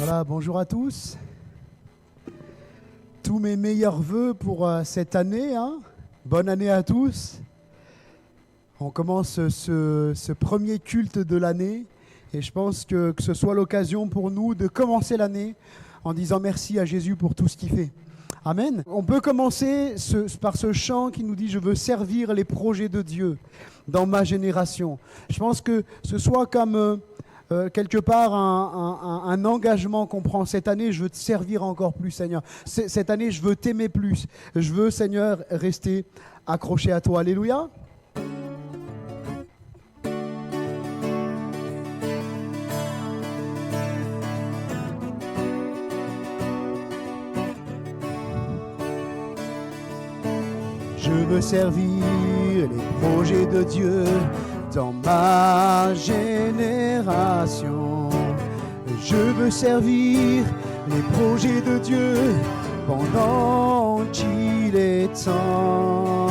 Voilà, bonjour à tous. Tous mes meilleurs vœux pour cette année. Bonne année à tous. On commence ce premier culte de l'année et je pense que ce soit l'occasion pour nous de commencer l'année en disant merci à Jésus pour tout ce qu'il fait. Amen. On peut commencer par ce chant qui nous dit « Je veux servir les projets de Dieu dans ma génération ». Je pense que ce soit comme quelque part un engagement qu'on prend. Cette année, je veux te servir encore plus, Seigneur. Cette année, je veux t'aimer plus. Je veux, Seigneur, rester accroché à toi. Alléluia. Je veux servir les projets de Dieu dans ma génération. Je veux servir les projets de Dieu pendant qu'il est temps.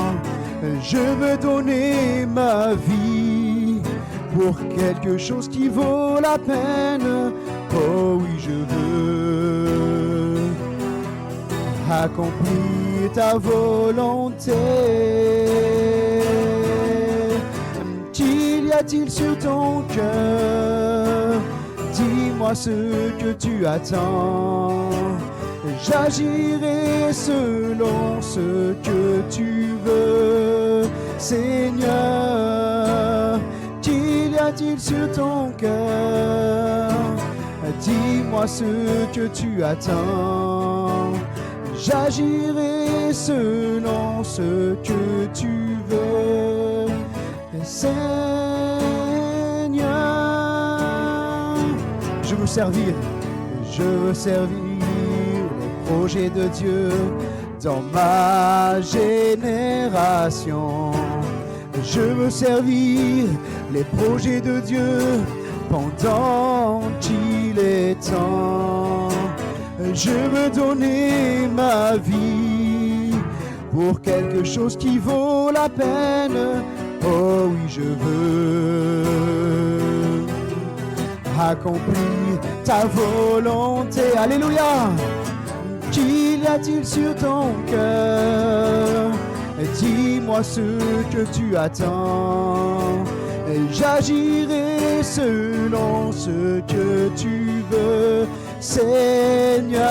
Je veux donner ma vie pour quelque chose qui vaut la peine. Oh oui, je veux accomplir ta volonté. Qu'y a-t-il sur ton cœur? Dis-moi ce que tu attends. J'agirai selon ce que tu veux, Seigneur. Qu'y a-t-il sur ton cœur? Dis-moi ce que tu attends. J'agirai selon ce que tu veux, Seigneur. Je veux servir les projets de Dieu dans ma génération. Je veux servir les projets de Dieu pendant qu'il est temps. Je veux donner ma vie pour quelque chose qui vaut la peine. Oh oui, je veux accomplir ta volonté. Alléluia. Qu'y a-t-il sur ton cœur? Dis-moi ce que tu attends. J'agirai selon ce que tu veux, Seigneur.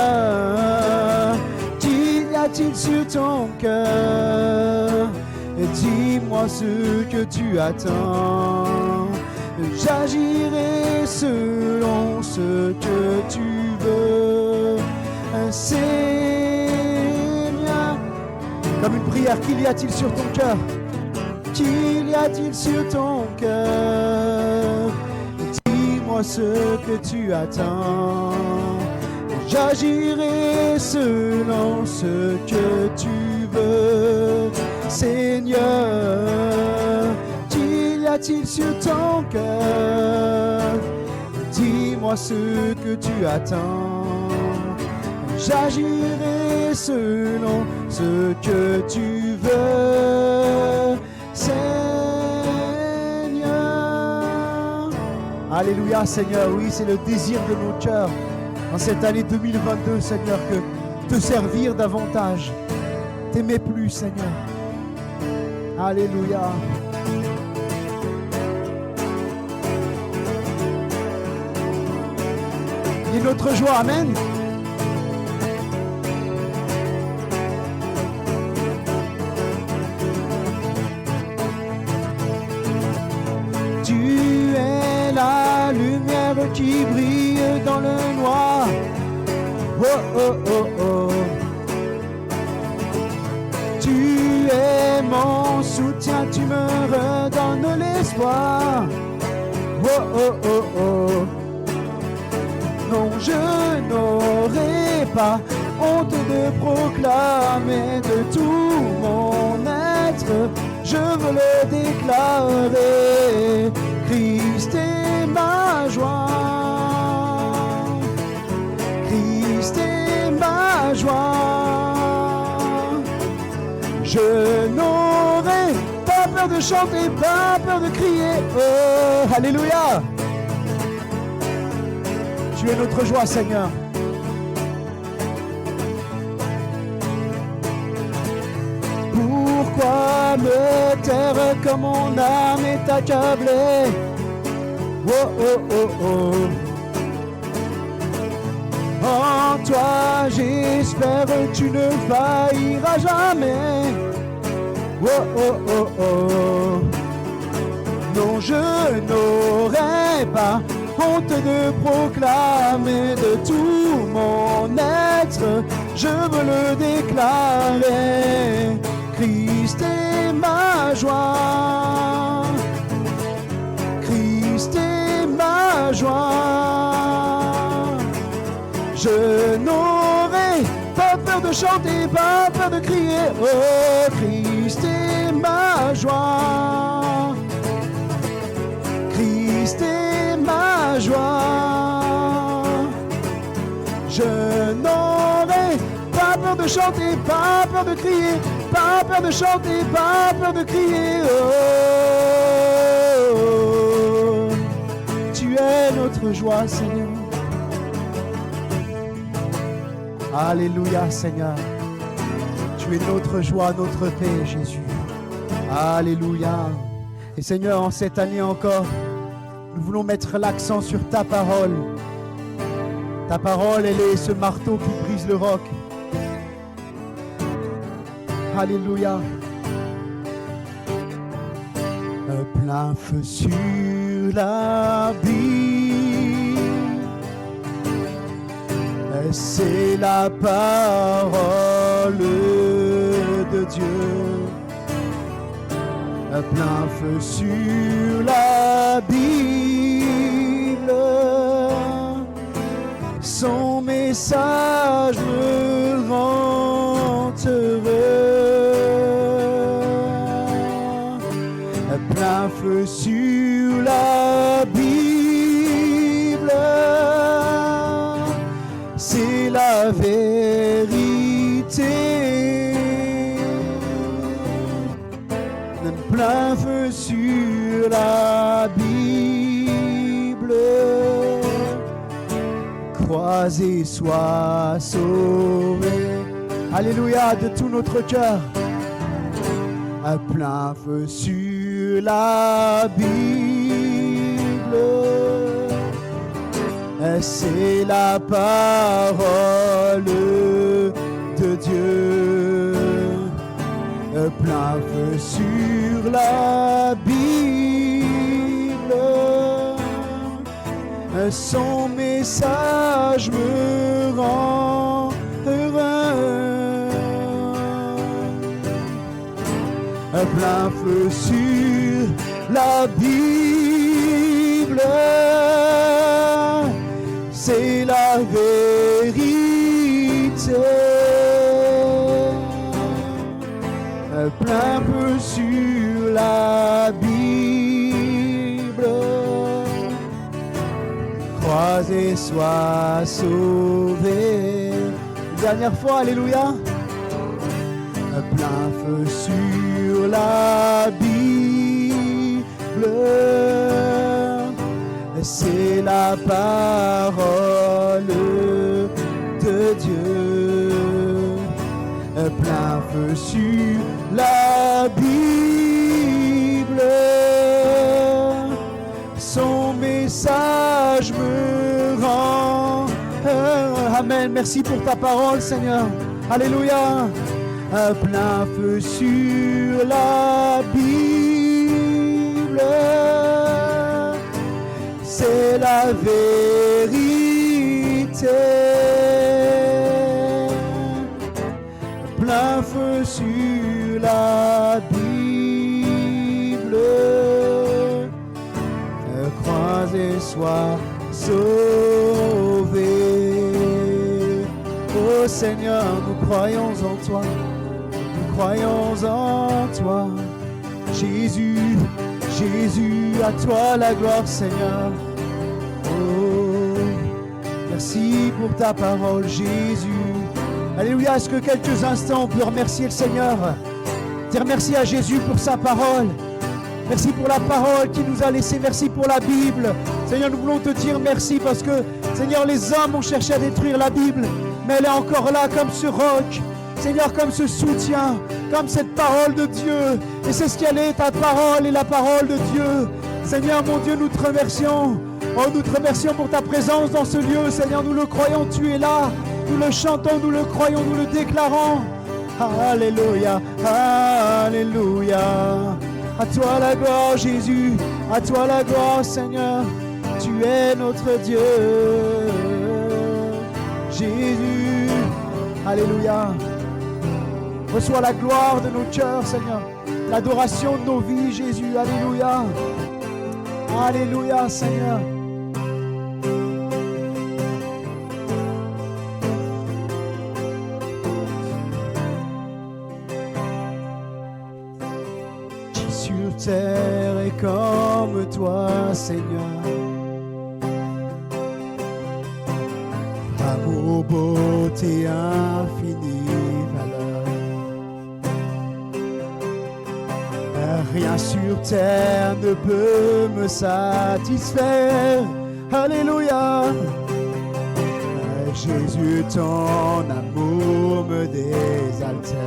Qu'y a-t-il sur ton cœur? Dis-moi ce que tu attends. J'agirai selon ce que tu veux, Seigneur. Comme une prière, qu'y a-t-il sur ton cœur? Qu'y a-t-il sur ton cœur? Dis-moi ce que tu attends. J'agirai selon ce que tu veux, Seigneur. Qu'y a-t-il sur ton cœur? Dis-moi ce que tu attends. J'agirai selon ce que tu veux, Seigneur. Alléluia, Seigneur. Oui, c'est le désir de nos cœurs en cette année 2022, Seigneur, que te servir davantage, t'aimer plus, Seigneur. Alléluia. Et notre joie, amen. Tu es la lumière qui brille dans le noir. Oh oh oh oh. Tu es mon soutien, tu me redonnes l'espoir. Oh oh oh oh. Non, je n'aurai pas honte de proclamer de tout mon être. Je veux le déclarer. Christ est ma joie. Christ est ma joie. Je n'aurai pas peur de chanter, pas peur de crier. Oh, alléluia. Tu es notre joie, Seigneur. Pourquoi me taire quand mon âme est accablée? Oh, oh, oh, oh. En toi j'espère, tu ne failliras jamais. Oh, oh, oh, oh. Non, je n'aurai pas honte de proclamer de tout mon être, je veux le déclarer. Christ est ma joie, Christ est ma joie. Je n'aurai pas peur de chanter, pas peur de crier. Oh, Christ est ma joie, Christ est ma joie. Je n'aurai pas peur de chanter, pas peur de crier, pas peur de chanter, pas peur de crier. Oh, tu es notre joie, Seigneur. Alléluia, Seigneur. Tu es notre joie, notre paix, Jésus. Alléluia. Et Seigneur, en cette année encore, nous voulons mettre l'accent sur ta parole. Ta parole, elle est ce marteau qui brise le roc. Alléluia. Un plein feu sur la vie, c'est la parole de Dieu. Un plein feu sur la Bible, son message me rend heureux. Un plein feu sur la Bible, c'est la vérité. Un plein feu sur la Bible, crois et sois sauvé. Alléluia, de tout notre cœur. Un plein feu sur la Bible, c'est la parole de Dieu. Un plein feu sur la Bible, son message me rend heureux. Un plein feu sur la Bible, c'est la vérité. Un plein feu sur la Bible, crois et sois sauvé. Une dernière fois, alléluia. Un plein feu sur la Bible, c'est la parole de Dieu. Un plein feu sur la Bible, son message me rend heureux. Amen. Merci pour ta parole, Seigneur. Alléluia. Un plein feu sur la Bible, c'est la vérité. Plein feu sur la Bible, crois et sois sauvé. Oh Seigneur, nous croyons en toi. Nous croyons en toi, Jésus, Jésus, à toi la gloire, Seigneur. Oh, merci pour ta parole, Jésus. Alléluia, est-ce que quelques instants on peut remercier le Seigneur? Dire merci à Jésus pour sa parole. Merci pour la parole qui nous a laissé. Merci pour la Bible. Seigneur, nous voulons te dire merci parce que, Seigneur, les hommes ont cherché à détruire la Bible, mais elle est encore là comme ce roc. Seigneur, comme ce soutien, comme cette parole de Dieu. Et c'est ce qu'elle est, ta parole et la parole de Dieu. Seigneur, mon Dieu, nous te remercions. Oh, nous te remercions pour ta présence dans ce lieu. Seigneur, nous le croyons, tu es là. Nous le chantons, nous le croyons, nous le déclarons. Alléluia, alléluia. À toi la gloire, Jésus. À toi la gloire, Seigneur. Tu es notre Dieu. Jésus, alléluia. Reçois la gloire de nos cœurs, Seigneur. L'adoration de nos vies, Jésus. Alléluia. Alléluia, Seigneur. Qui sur terre est comme toi, Seigneur. Amour, beauté, infinie valeur. Rien sur terre ne peut me satisfaire. Alléluia. Jésus, ton amour me désaltère.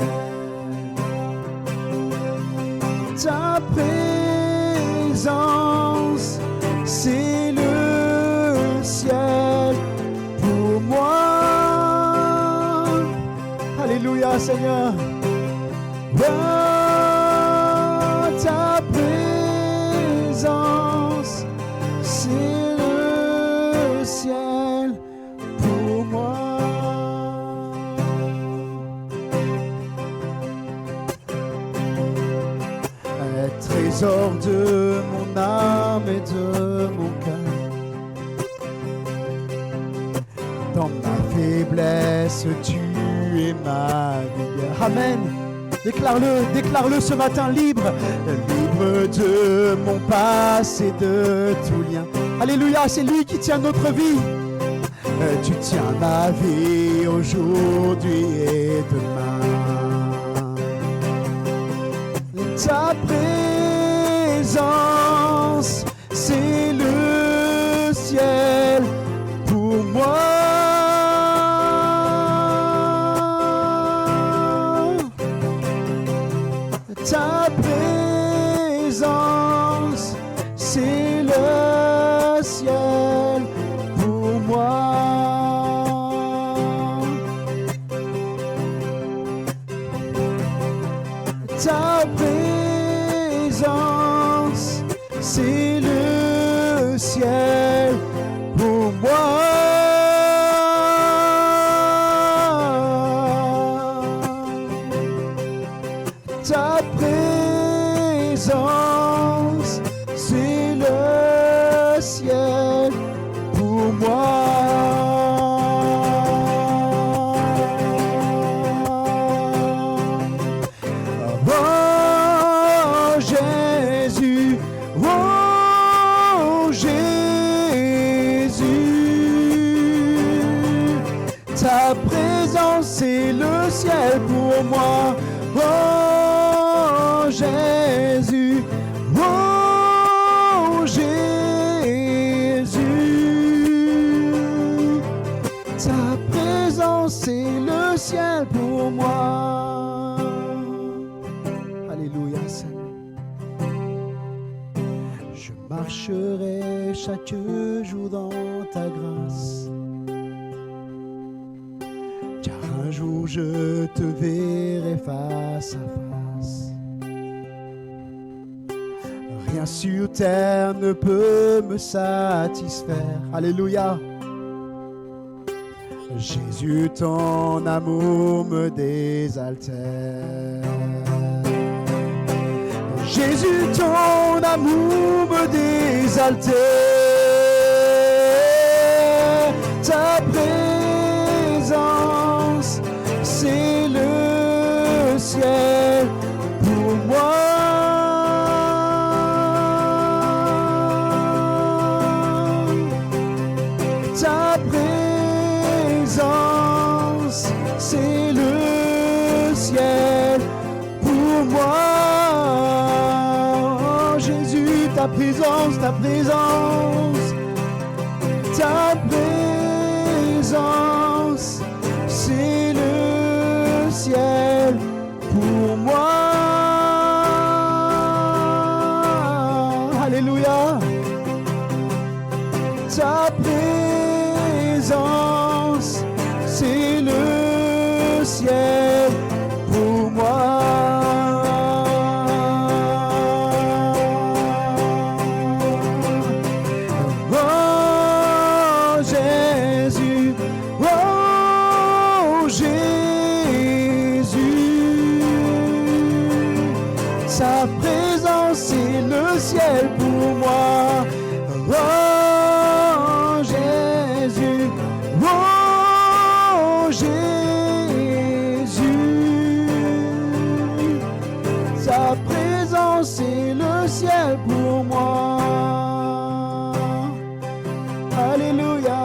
Ta présence, c'est le ciel pour moi. Alléluia, Seigneur. Oh, ta présence, c'est le ciel pour moi. Trésor de mon âme et de mon cœur. Dans ma faiblesse, tu es ma vigueur. Amen. Déclare-le ce matin, libre de mon passé, de tout lien. Alléluia, c'est lui qui tient notre vie. Tu tiens ma vie aujourd'hui et demain. Ta présence, c'est le ciel pour moi. Ta présence, c'est le ciel pour moi. Ta présence, c'est le ciel pour moi. Ta présence, c'est le ciel pour moi. Oh Jésus, oh Jésus, ta présence, c'est le ciel pour moi. Oh Jésus, oh Jésus, ta présence, c'est le ciel pour moi. Alléluia, Seigneur. Je marcherai chaque jour dans ta grâce, car un jour je te verrai face à face. Rien sur terre ne peut me satisfaire. Alléluia. Jésus, ton amour me désaltère. Jésus, ton amour me désaltère. Ta présence, c'est le ciel pour moi. Ta présence, c'est le ciel pour moi. Oh, Jésus. présence, ta présence, ta présence, c'est le ciel pour moi. Alléluia. Ta présence, c'est le ciel pour moi. Oh Jésus, oh Jésus, sa présence, c'est le ciel pour moi. Oh Jésus, oh Jésus, sa présence, c'est le ciel pour moi. Alléluia,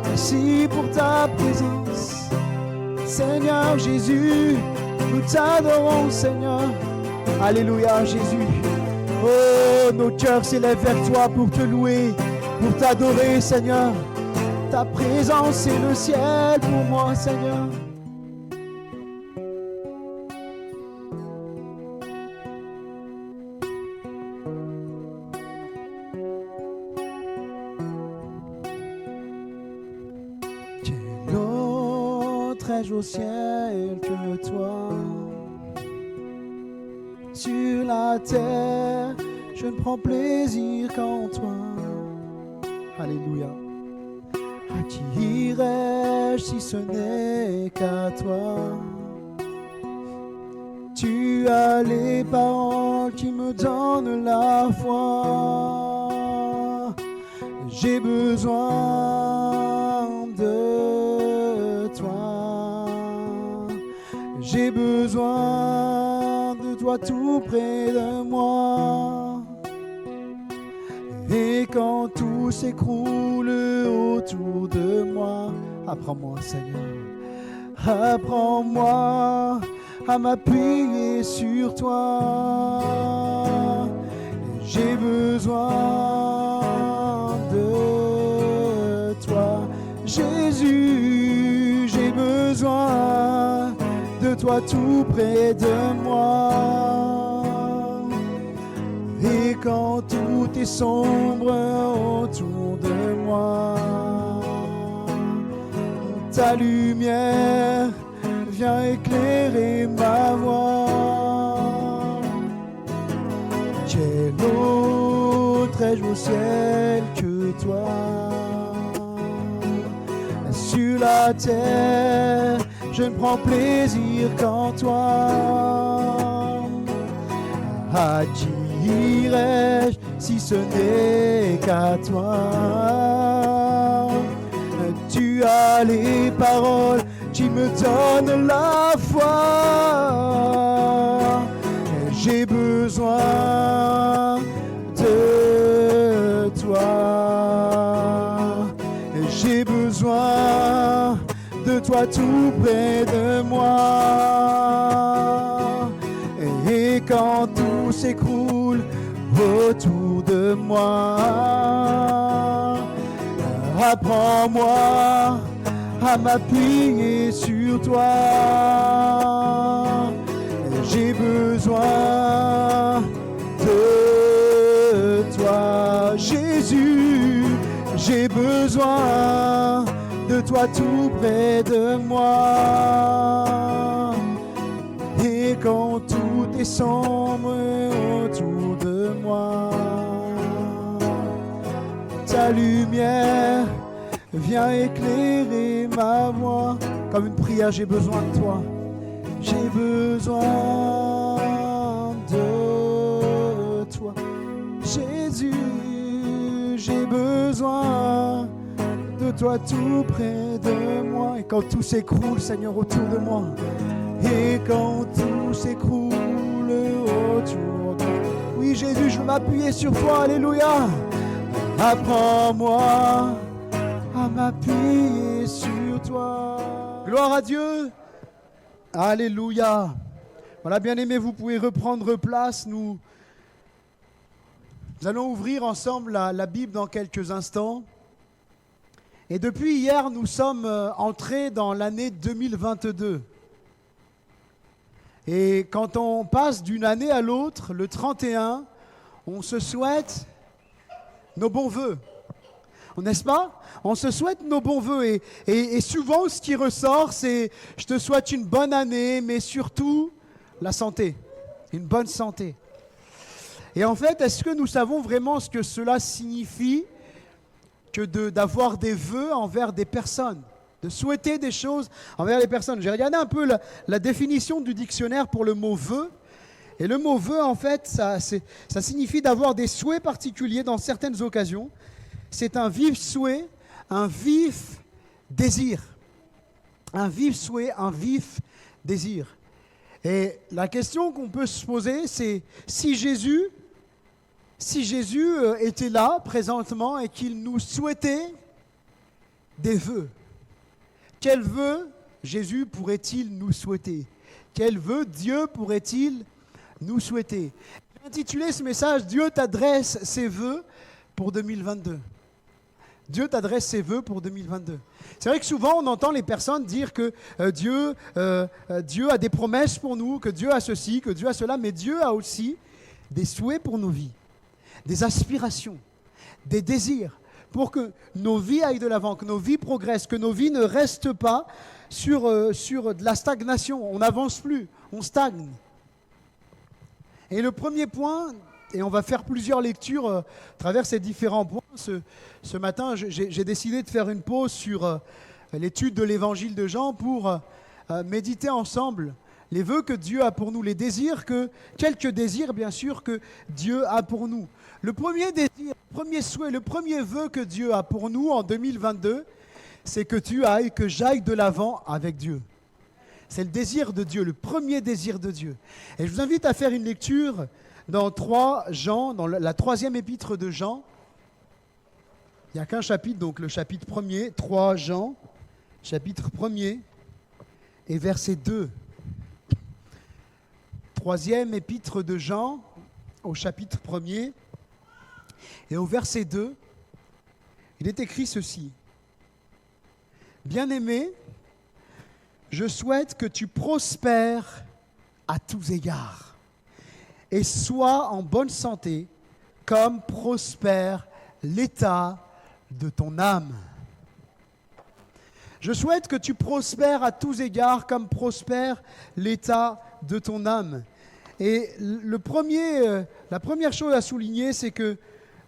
merci pour ta présence, Seigneur Jésus, nous t'adorons Seigneur. Alléluia Jésus. Oh, nos cœurs s'élèvent vers toi pour te louer, pour t'adorer, Seigneur. Ta présence, c'est le ciel pour moi, Seigneur. Quel autre ai-je au ciel que toi? Sur la terre, je ne prends plaisir qu'en toi. Alléluia. À qui irai-je si ce n'est qu'à toi? Tu as les paroles qui me donnent la foi. J'ai besoin de toi. J'ai besoin de toi tout près de moi. Et quand tout s'écroule autour de moi, apprends-moi Seigneur, apprends-moi à m'appuyer sur toi. J'ai besoin de toi, Jésus, j'ai besoin de toi tout près de moi. Et quand tout est sombre autour de moi, ta lumière vient éclairer ma voie. Quel autre ai-je au ciel que toi? Sur la terre, je ne prends plaisir qu'en toi. À qui irai-je si ce n'est qu'à toi? Tu as les paroles qui me donnent la foi. J'ai besoin de toi. J'ai besoin de toi tout près de moi. Et quand tout s'écroule autour de moi, apprends-moi à m'appuyer sur toi. J'ai besoin de toi, Jésus. J'ai besoin de toi tout près de moi. Et quand tout est sombre autour de moi, ta lumière viens éclairer ma voie. Comme une prière, j'ai besoin de toi. J'ai besoin de toi. Jésus, j'ai besoin de toi tout près de moi. Et quand tout s'écroule, Seigneur, autour de moi. Et quand tout s'écroule autour de moi. Oui, Jésus, je veux m'appuyer sur toi. Alléluia. Apprends-moi à m'appuyer sur toi. Gloire à Dieu. Alléluia. Voilà, bien-aimés, vous pouvez reprendre place. Nous Nous allons ouvrir ensemble la Bible dans quelques instants. Et depuis hier, nous sommes entrés dans l'année 2022. Et quand on passe d'une année à l'autre, le 31, on se souhaite nos bons vœux. N'est-ce pas? On se souhaite nos bons vœux. Et souvent, ce qui ressort, c'est « je te souhaite une bonne année, mais surtout la santé, une bonne santé ». Et en fait, est-ce que nous savons vraiment ce que cela signifie que d'avoir des vœux envers des personnes, de souhaiter des choses envers les personnes? J'ai regardé un peu la définition du dictionnaire pour le mot vœu. Et le mot vœu, en fait, ça signifie d'avoir des souhaits particuliers dans certaines occasions. C'est un vif souhait, un vif désir. Un vif souhait, un vif désir. Et la question qu'on peut se poser, c'est si Jésus était là présentement et qu'il nous souhaitait des vœux, quels vœux Jésus pourrait-il nous souhaiter? Quels vœux Dieu pourrait-il nous souhaiter? J'ai intitulé ce message « Dieu t'adresse ses vœux pour 2022 ». Dieu t'adresse ses vœux pour 2022. C'est vrai que souvent on entend les personnes dire que Dieu a des promesses pour nous, que Dieu a ceci, que Dieu a cela, mais Dieu a aussi des souhaits pour nos vies, des aspirations, des désirs, pour que nos vies aillent de l'avant, que nos vies progressent, que nos vies ne restent pas sur de la stagnation. On n'avance plus, on stagne. Et le premier point, et on va faire plusieurs lectures à travers ces différents points. Ce matin, j'ai décidé de faire une pause sur l'étude de l'évangile de Jean pour méditer ensemble les vœux que Dieu a pour nous, les désirs, quelques désirs bien sûr que Dieu a pour nous. Le premier désir, le premier souhait, le premier vœu que Dieu a pour nous en 2022, c'est que j'aille de l'avant avec Dieu. C'est le désir de Dieu, le premier désir de Dieu. Et je vous invite à faire une lecture dans 3 Jean, dans la 3e épître de Jean. Il n'y a qu'un chapitre, donc le chapitre 1er, 3 Jean, chapitre 1er et verset 2. 3e épître de Jean, au chapitre 1er et au verset 2, il est écrit ceci. « Bien-aimé, je souhaite que tu prospères à tous égards et sois en bonne santé comme prospère l'état de ton âme. » Je souhaite que tu prospères à tous égards comme prospère l'état de ton âme. Et la première chose à souligner, c'est que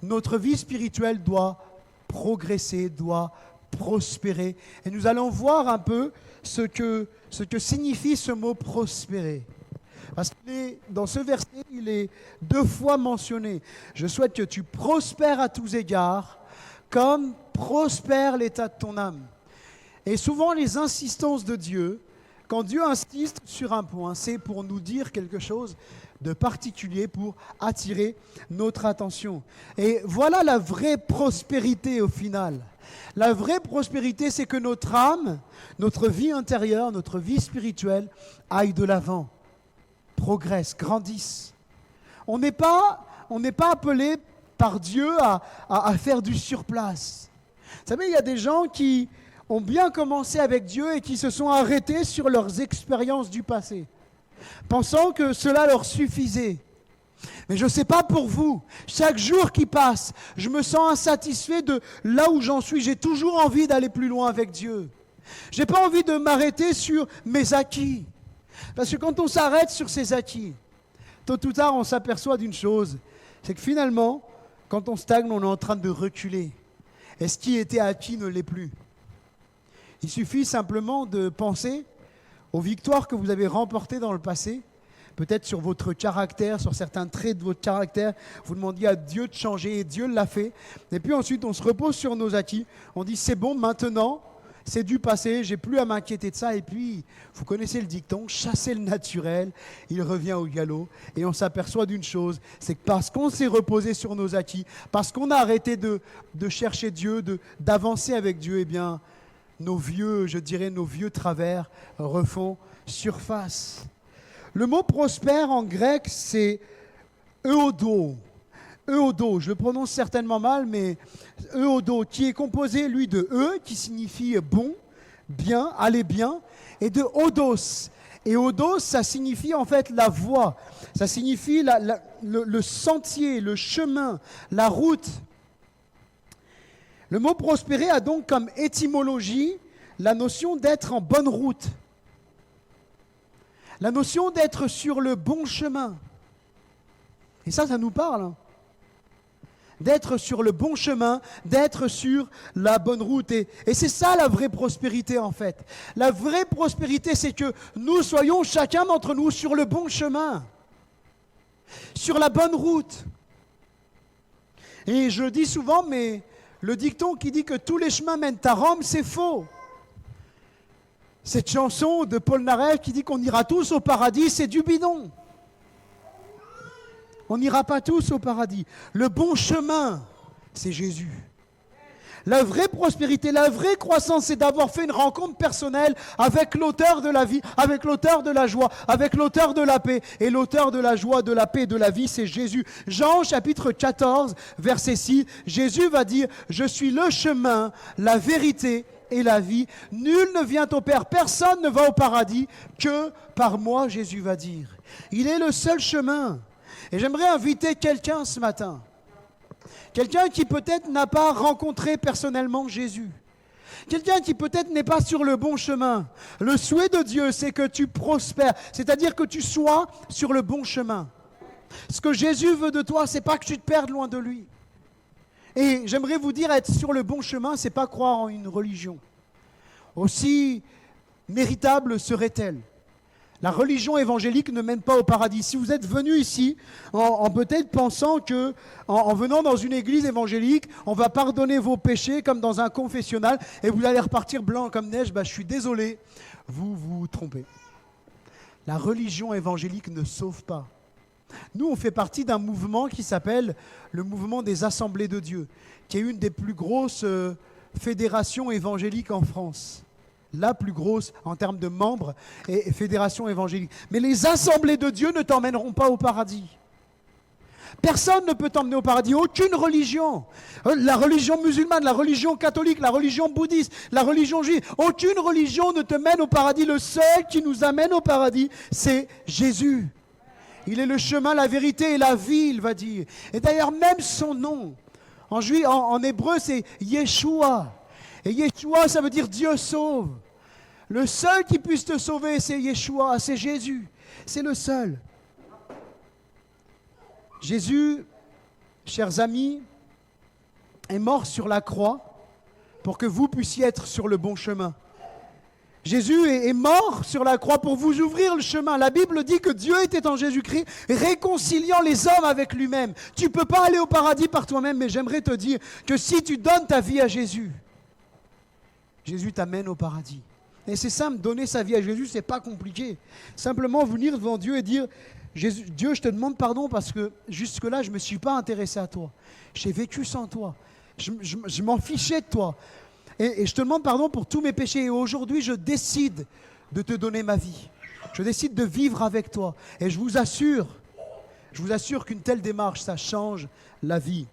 notre vie spirituelle doit progresser, doit prospérer. Et nous allons voir un peu ce que signifie ce mot prospérer. Parce que dans ce verset, il est 2 fois mentionné. Je souhaite que tu prospères à tous égards, comme prospère l'état de ton âme. Et souvent, les insistances de Dieu, quand Dieu insiste sur un point, c'est pour nous dire quelque chose de particulier, pour attirer notre attention. Et voilà la vraie prospérité au final. La vraie prospérité, c'est que notre âme, notre vie intérieure, notre vie spirituelle aille de l'avant, progresse, grandisse. On n'est pas appelé par Dieu à faire du surplace. Vous savez, il y a des gens qui ont bien commencé avec Dieu et qui se sont arrêtés sur leurs expériences du passé, pensant que cela leur suffisait. Mais je ne sais pas pour vous, chaque jour qui passe, je me sens insatisfait de là où j'en suis. J'ai toujours envie d'aller plus loin avec Dieu. Je n'ai pas envie de m'arrêter sur mes acquis. Parce que quand on s'arrête sur ses acquis, tôt ou tard, on s'aperçoit d'une chose, c'est que finalement, quand on stagne, on est en train de reculer. Et ce qui était acquis ne l'est plus. Il suffit simplement de penser aux victoires que vous avez remportées dans le passé, peut-être sur votre caractère, sur certains traits de votre caractère. Vous demandiez à Dieu de changer et Dieu l'a fait. Et puis ensuite, on se repose sur nos acquis. On dit, c'est bon, maintenant, c'est du passé, j'ai plus à m'inquiéter de ça. Et puis, vous connaissez le dicton, chasser le naturel, il revient au galop. Et on s'aperçoit d'une chose, c'est que parce qu'on s'est reposé sur nos acquis, parce qu'on a arrêté de chercher Dieu, d'avancer avec Dieu, eh bien, nos vieux travers refont surface. Le mot prospère en grec, c'est euodo. Euodo, je le prononce certainement mal, mais Euodo, qui est composé, lui, de E, qui signifie bon, bien, aller bien, et de Odos. Et Odos, ça signifie en fait la voie, ça signifie le sentier, le chemin, la route. Le mot prospérer a donc comme étymologie la notion d'être en bonne route, la notion d'être sur le bon chemin. Et ça nous parle. Hein. D'être sur le bon chemin, d'être sur la bonne route. Et c'est ça la vraie prospérité en fait. La vraie prospérité, c'est que nous soyons chacun d'entre nous sur le bon chemin, sur la bonne route. Et je le dis souvent, mais le dicton qui dit que tous les chemins mènent à Rome, c'est faux. Cette chanson de Paul Naref qui dit qu'on ira tous au paradis, c'est du bidon. On n'ira pas tous au paradis. Le bon chemin, c'est Jésus. La vraie prospérité, la vraie croissance, c'est d'avoir fait une rencontre personnelle avec l'auteur de la vie, avec l'auteur de la joie, avec l'auteur de la paix. Et l'auteur de la joie, de la paix, de la vie, c'est Jésus. Jean chapitre 14, verset 6, Jésus va dire « Je suis le chemin, la vérité et la vie. Nul ne vient au Père, personne ne va au paradis que par moi, Jésus va dire. Il est le seul chemin. » Et j'aimerais inviter quelqu'un ce matin, quelqu'un qui peut-être n'a pas rencontré personnellement Jésus, quelqu'un qui peut-être n'est pas sur le bon chemin. Le souhait de Dieu, c'est que tu prospères, c'est-à-dire que tu sois sur le bon chemin. Ce que Jésus veut de toi, c'est pas que tu te perdes loin de lui. Et j'aimerais vous dire, être sur le bon chemin, c'est pas croire en une religion. Aussi méritable serait-elle. La religion évangélique ne mène pas au paradis. Si vous êtes venu ici en peut-être pensant que, en venant dans une église évangélique, on va pardonner vos péchés comme dans un confessionnal et vous allez repartir blanc comme neige, je suis désolé, vous vous trompez. La religion évangélique ne sauve pas. Nous, on fait partie d'un mouvement qui s'appelle le mouvement des Assemblées de Dieu, qui est une des plus grosses fédérations évangéliques en France. La plus grosse en termes de membres et fédération évangélique. Mais les assemblées de Dieu ne t'emmèneront pas au paradis. Personne ne peut t'emmener au paradis, aucune religion. La religion musulmane, la religion catholique, la religion bouddhiste, la religion juive, aucune religion ne te mène au paradis. Le seul qui nous amène au paradis, c'est Jésus. Il est le chemin, la vérité et la vie, il va dire. Et d'ailleurs, même son nom, en hébreu, c'est Yeshua. Et Yeshua, ça veut dire Dieu sauve. Le seul qui puisse te sauver, c'est Yeshua, c'est Jésus. C'est le seul. Jésus, chers amis, est mort sur la croix pour que vous puissiez être sur le bon chemin. Jésus est mort sur la croix pour vous ouvrir le chemin. La Bible dit que Dieu était en Jésus-Christ, réconciliant les hommes avec lui-même. Tu ne peux pas aller au paradis par toi-même, mais j'aimerais te dire que si tu donnes ta vie à Jésus, Jésus t'amène au paradis. Et c'est simple, donner sa vie à Jésus, ce n'est pas compliqué. Simplement venir devant Dieu et dire, Dieu, je te demande pardon parce que jusque-là, je ne me suis pas intéressé à toi. J'ai vécu sans toi. Je m'en fichais de toi. Et je te demande pardon pour tous mes péchés. Et aujourd'hui, je décide de te donner ma vie. Je décide de vivre avec toi. Et je vous assure qu'une telle démarche, ça change la vie.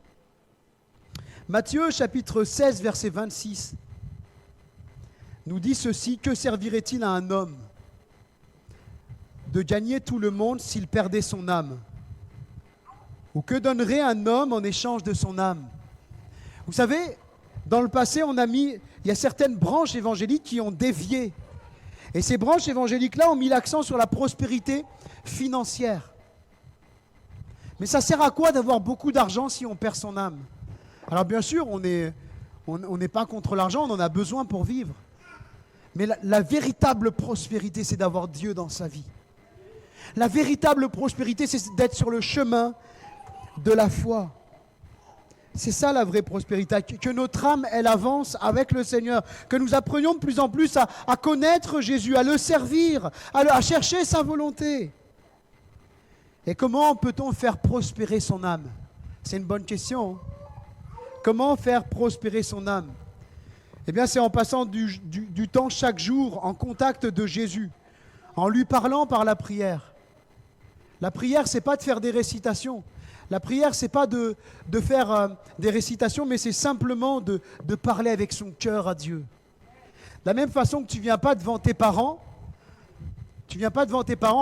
Matthieu, chapitre 16, verset 26, nous dit ceci: que servirait-il à un homme de gagner tout le monde s'il perdait son âme? Ou que donnerait un homme en échange de son âme? Vous savez, dans le passé, il y a certaines branches évangéliques qui ont dévié. Et ces branches évangéliques-là ont mis l'accent sur la prospérité financière. Mais ça sert à quoi d'avoir beaucoup d'argent si on perd son âme? Alors bien sûr, on n'est pas contre l'argent, on en a besoin pour vivre. Mais la véritable prospérité, c'est d'avoir Dieu dans sa vie. La véritable prospérité, c'est d'être sur le chemin de la foi. C'est ça la vraie prospérité, que notre âme, elle avance avec le Seigneur, que nous apprenions de plus en plus à connaître Jésus, à le servir, à chercher sa volonté. Et comment peut-on faire prospérer son âme? C'est une bonne question. Hein? Comment faire prospérer son âme? Eh bien, c'est en passant du temps chaque jour en contact de Jésus, en lui parlant par la prière. La prière, ce n'est pas de faire des récitations. La prière, ce n'est pas de faire des récitations, mais c'est simplement de parler avec son cœur à Dieu. De la même façon que tu ne viens pas devant tes parents,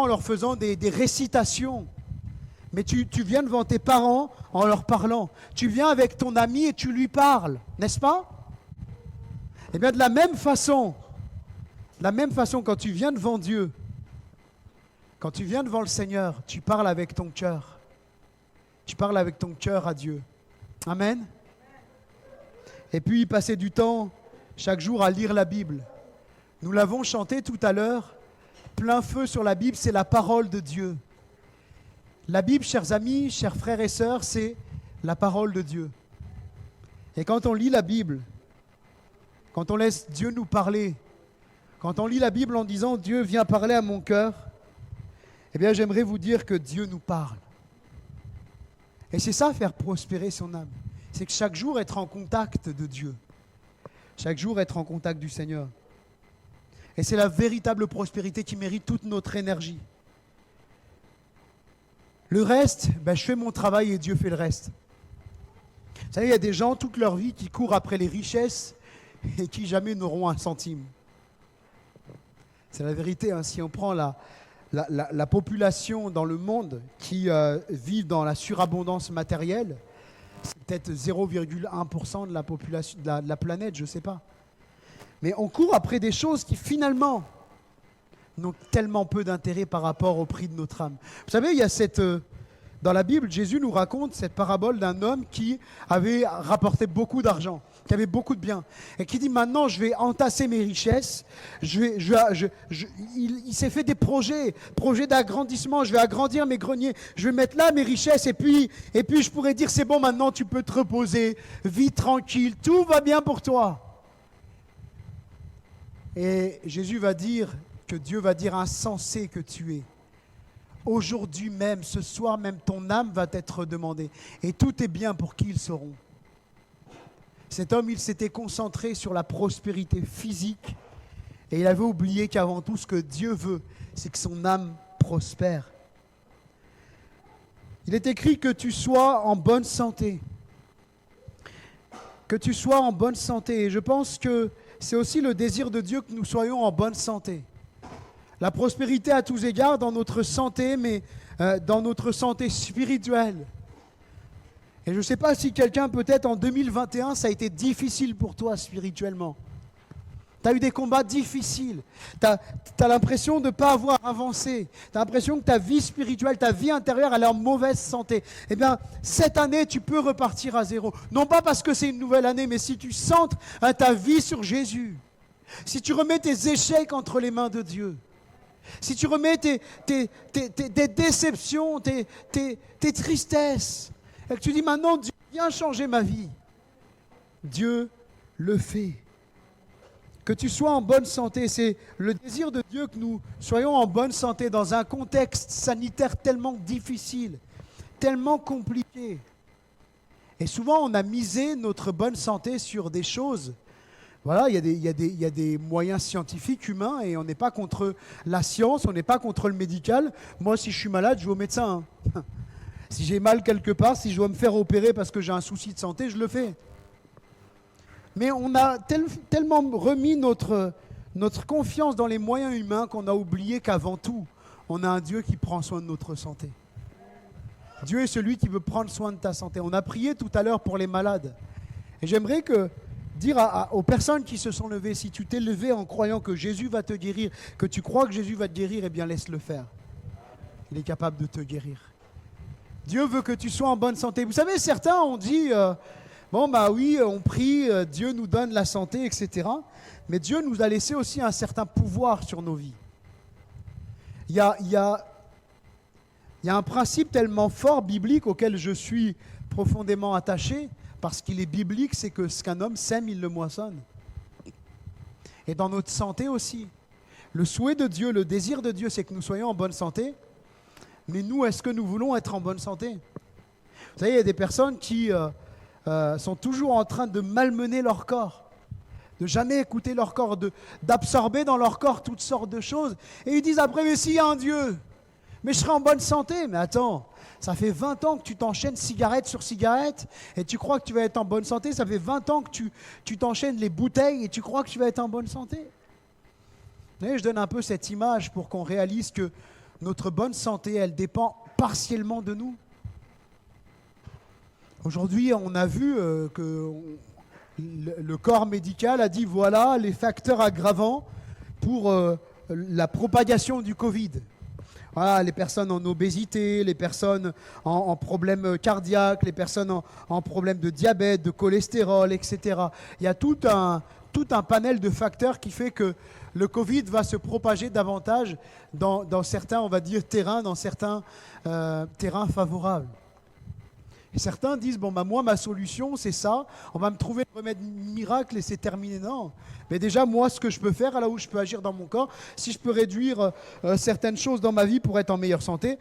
en leur faisant des récitations, mais tu viens devant tes parents en leur parlant. Tu viens avec ton ami et tu lui parles, n'est-ce pas? Eh bien, de la même façon, quand tu viens devant Dieu, quand tu viens devant le Seigneur, tu parles avec ton cœur. Tu parles avec ton cœur à Dieu. Amen. Et puis, passer du temps chaque jour à lire la Bible. Nous l'avons chanté tout à l'heure. Plein feu sur la Bible, c'est la parole de Dieu. La Bible, chers amis, chers frères et sœurs, c'est la parole de Dieu. Et quand on lit la Bible, quand on laisse Dieu nous parler, quand on lit la Bible en disant « Dieu, viens parler à mon cœur », eh bien, j'aimerais vous dire que Dieu nous parle. Et c'est ça, faire prospérer son âme. C'est que chaque jour, être en contact de Dieu. Chaque jour, être en contact du Seigneur. Et c'est la véritable prospérité qui mérite toute notre énergie. Le reste, je fais mon travail et Dieu fait le reste. Vous savez, il y a des gens toute leur vie qui courent après les richesses et qui jamais n'auront un centime. C'est la vérité, hein. Si on prend la population dans le monde qui vit dans la surabondance matérielle, c'est peut-être 0,1% de la population de la planète, je ne sais pas. Mais on court après des choses qui finalement n'ont tellement peu d'intérêt par rapport au prix de notre âme. Vous savez, il y a dans la Bible, Jésus nous raconte cette parabole d'un homme qui avait rapporté beaucoup d'argent, qui avait beaucoup de biens, et qui dit maintenant je vais entasser mes richesses, il s'est fait des projets d'agrandissement, je vais agrandir mes greniers, je vais mettre là mes richesses, et puis je pourrais dire c'est bon, maintenant tu peux te reposer, vis tranquille, tout va bien pour toi. Et Jésus va dire, que Dieu va dire insensé que tu es. Aujourd'hui même, ce soir même, ton âme va t'être demandée. Et tout est bien pour qui ils seront. Cet homme, il s'était concentré sur la prospérité physique et il avait oublié qu'avant tout, ce que Dieu veut, c'est que son âme prospère. Il est écrit que tu sois en bonne santé. Que tu sois en bonne santé. Et je pense que c'est aussi le désir de Dieu que nous soyons en bonne santé. La prospérité à tous égards dans notre santé, mais dans notre santé spirituelle. Et je ne sais pas si quelqu'un, peut-être en 2021, ça a été difficile pour toi spirituellement. Tu as eu des combats difficiles. Tu as l'impression de ne pas avoir avancé. Tu as l'impression que ta vie spirituelle, ta vie intérieure, elle est en mauvaise santé. Eh bien, cette année, tu peux repartir à zéro. Non pas parce que c'est une nouvelle année, mais si tu centres ta vie sur Jésus, si tu remets tes échecs entre les mains de Dieu, si tu remets tes déceptions, tes tristesses, et que tu dis maintenant, Dieu vient changer ma vie, Dieu le fait. Que tu sois en bonne santé, c'est le désir de Dieu que nous soyons en bonne santé dans un contexte sanitaire tellement difficile, tellement compliqué. Et souvent, on a misé notre bonne santé sur des choses. Voilà, il y a des moyens scientifiques, humains, et on n'est pas contre la science, on n'est pas contre le médical. Moi, si je suis malade, je vais au médecin. Hein. Si j'ai mal quelque part, si je dois me faire opérer parce que j'ai un souci de santé, je le fais. Mais on a tellement remis notre confiance dans les moyens humains qu'on a oublié qu'avant tout, on a un Dieu qui prend soin de notre santé. Dieu est celui qui veut prendre soin de ta santé. On a prié tout à l'heure pour les malades. Et j'aimerais dire aux personnes qui se sont levées, si tu t'es levé en croyant que Jésus va te guérir, que tu crois que Jésus va te guérir, eh bien laisse-le faire. Il est capable de te guérir. Dieu veut que tu sois en bonne santé. Vous savez, certains ont dit, bon bah oui, on prie, Dieu nous donne la santé, etc. Mais Dieu nous a laissé aussi un certain pouvoir sur nos vies. Il y a un principe tellement fort biblique auquel je suis profondément attaché, parce qu'il est biblique, c'est que ce qu'un homme sème, il le moissonne. Et dans notre santé aussi. Le souhait de Dieu, le désir de Dieu, c'est que nous soyons en bonne santé. Mais nous, est-ce que nous voulons être en bonne santé? Vous savez, il y a des personnes qui sont toujours en train de malmener leur corps, de jamais écouter leur corps, d'absorber dans leur corps toutes sortes de choses. Et ils disent après, mais s'il y a un Dieu, Mais je serai en bonne santé. Mais attends, ça fait 20 ans que tu t'enchaînes cigarette sur cigarette et tu crois que tu vas être en bonne santé. Ça fait 20 ans que tu t'enchaînes les bouteilles et tu crois que tu vas être en bonne santé. Vous voyez, je donne un peu cette image pour qu'on réalise que notre bonne santé, elle dépend partiellement de nous. Aujourd'hui, on a vu que le corps médical a dit voilà les facteurs aggravants pour la propagation du Covid. Voilà, les personnes en obésité, les personnes en problème cardiaque, les personnes en problème de diabète, de cholestérol, etc. Il y a tout un panel de facteurs qui fait que le Covid va se propager davantage dans certains, on va dire, terrains, dans certains terrains favorables. Et certains disent, bon, bah, moi, ma solution, c'est ça, on va me trouver le remède miracle et c'est terminé. Non. Mais déjà, moi, ce que je peux faire, là où je peux agir dans mon corps, si je peux réduire certaines choses dans ma vie pour être en meilleure santé,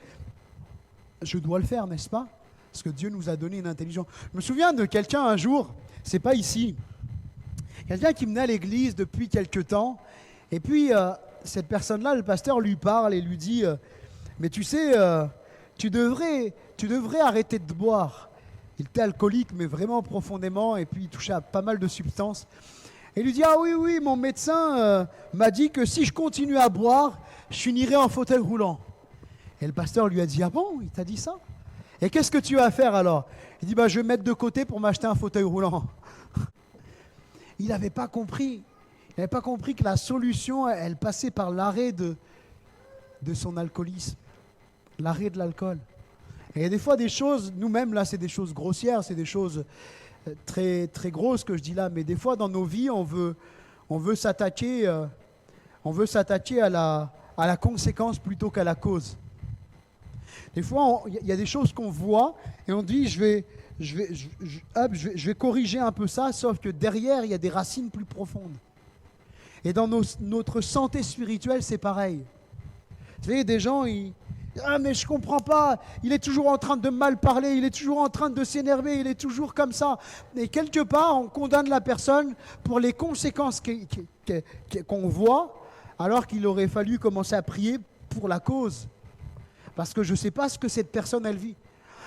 je dois le faire, n'est-ce pas? Parce que Dieu nous a donné une intelligence. Je me souviens de quelqu'un un jour, c'est pas ici, quelqu'un qui venait à l'église depuis quelque temps, et puis cette personne-là, le pasteur lui parle et lui dit, mais tu sais, tu devrais arrêter de boire. Il était alcoolique, mais vraiment profondément, et puis il touchait à pas mal de substances. Et il lui dit, ah oui, mon médecin m'a dit que si je continue à boire, je finirai en fauteuil roulant. Et le pasteur lui a dit, ah bon, il t'a dit ça? Et qu'est-ce que tu vas faire alors? Il dit, bah, je vais mettre de côté pour m'acheter un fauteuil roulant. Il n'avait pas compris. Il n'avait pas compris que la solution, elle passait par l'arrêt de son alcoolisme, l'arrêt de l'alcool. Et il y a des fois des choses, nous-mêmes là, c'est des choses grossières, c'est des choses très, très grosses que je dis là, mais des fois dans nos vies, on veut s'attaquer à la conséquence plutôt qu'à la cause. Des fois, il y a des choses qu'on voit et on dit, je vais corriger un peu ça, sauf que derrière, il y a des racines plus profondes. Et dans notre santé spirituelle, c'est pareil. Vous savez, des gens, ah mais je comprends pas, il est toujours en train de mal parler, il est toujours en train de s'énerver, il est toujours comme ça. Et quelque part, on condamne la personne pour les conséquences qu'on voit, alors qu'il aurait fallu commencer à prier pour la cause. Parce que je ne sais pas ce que cette personne, elle vit.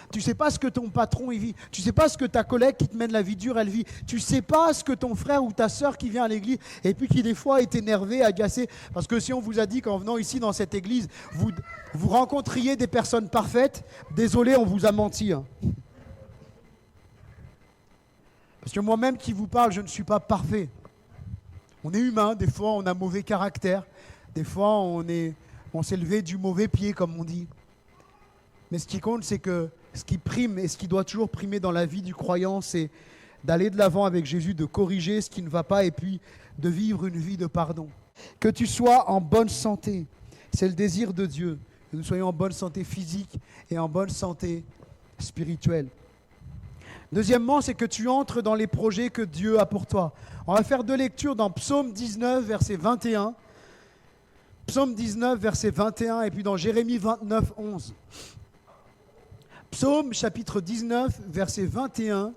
Tu ne sais pas ce que ton patron, il vit. Tu ne sais pas ce que ta collègue qui te mène la vie dure, elle vit. Tu ne sais pas ce que ton frère ou ta sœur qui vient à l'église et puis qui des fois est énervé, agacé. Parce que si on vous a dit qu'en venant ici dans cette église, vous rencontriez des personnes parfaites, désolé, on vous a menti. Hein. Parce que moi-même qui vous parle, je ne suis pas parfait. On est humain, des fois on a mauvais caractère, des fois on s'est levé du mauvais pied, comme on dit. Mais ce qui compte, c'est que ce qui prime et ce qui doit toujours primer dans la vie du croyant, c'est d'aller de l'avant avec Jésus, de corriger ce qui ne va pas et puis de vivre une vie de pardon. Que tu sois en bonne santé, c'est le désir de Dieu, que nous soyons en bonne santé physique et en bonne santé spirituelle. Deuxièmement, c'est que tu entres dans les projets que Dieu a pour toi. On va faire 2 lectures dans Psaume 19, verset 21. Psaume 19, verset 21, et puis dans Jérémie 29, 11. Psaume chapitre 19, verset 21,